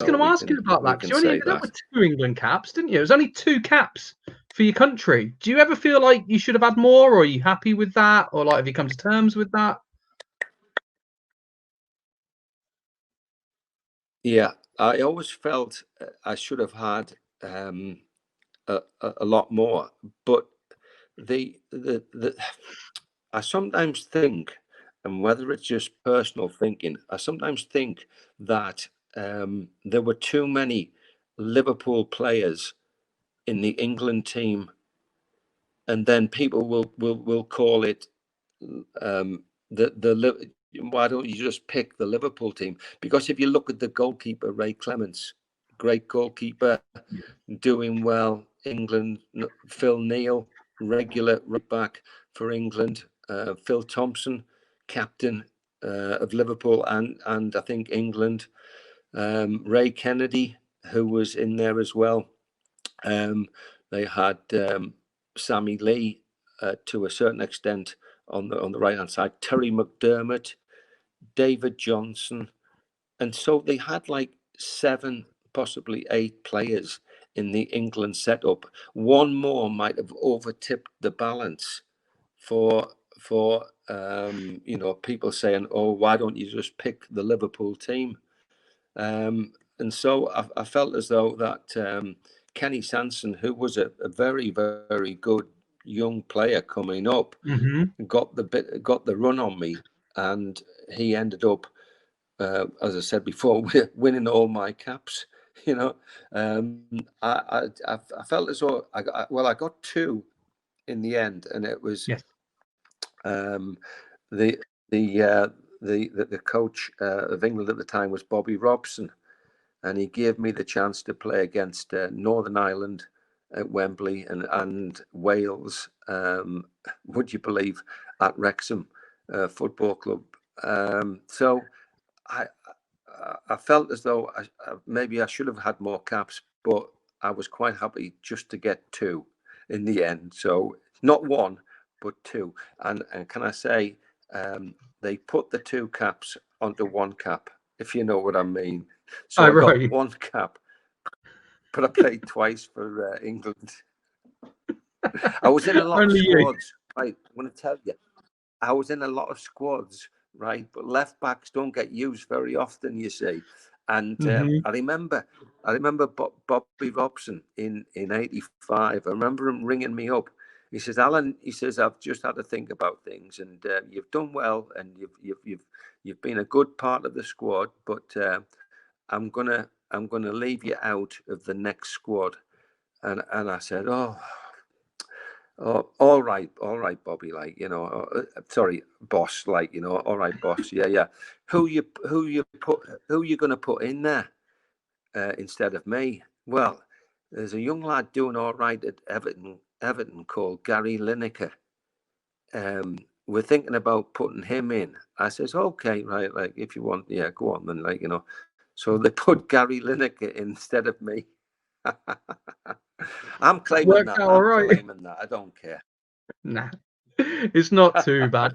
was going to ask you about that because you only ended up with 2 England caps, didn't you? It was only 2 caps for your country. Do you ever feel like you should have had more, or are you happy with that, or like have you come to terms with that? Yeah, I always felt I should have had a lot more, but the I sometimes think, and whether it's just personal thinking, I sometimes think that there were too many Liverpool players in the England team, and then people will call it the why don't you just pick the Liverpool team? Because if you look at the goalkeeper, Ray Clements, great goalkeeper, doing well. England, Phil Neal, regular right back for England. Phil Thompson, captain of Liverpool and I think England. Ray Kennedy, who was in there as well. They had Sammy Lee to a certain extent on the right hand side. Terry McDermott, David Johnson, and so they had like 7, possibly 8 players in the England setup. One more might have overtipped the balance for people saying, "Oh, why don't you just pick the Liverpool team?" And so I felt as though that Kenny Sanson, who was a very, very good young player coming up, got the run on me, and he ended up, as I said before, winning all my caps. I felt as though I got 2 in the end, and it was the coach of England at the time was Bobby Robson, and he gave me the chance to play against Northern Ireland at Wembley and Wales. Would you believe, at Wrexham Football Club? So I felt as though maybe I should have had more caps, but I was quite happy just to get 2 in the end. So not 1, but 2. And can I say, they put the 2 caps onto 1 cap, if you know what I mean. So I got 1 cap, but I played twice for England. I was in a lot of squads. I want to tell you, I was in a lot of squads, right? But left backs don't get used very often, you see. And I remember Bobby Robson in '85. I remember him ringing me up. He says, "Alan," he says, "I've just had to think about things, and you've done well, and you've been a good part of the squad, but I'm gonna leave you out of the next squad." And I said, "Oh, all right, Bobby. Like, sorry, boss. Like, all right, boss. Yeah. Who you gonna put in there instead of me?" Well, there's a young lad doing all right at Everton called Gary Lineker. We're thinking about putting him in. I says, "Okay, right. Like, if you want, yeah, go on then. Like, So they put Gary Lineker instead of me. I'm claiming that. I'm claiming that. I don't care. Nah, it's not too bad.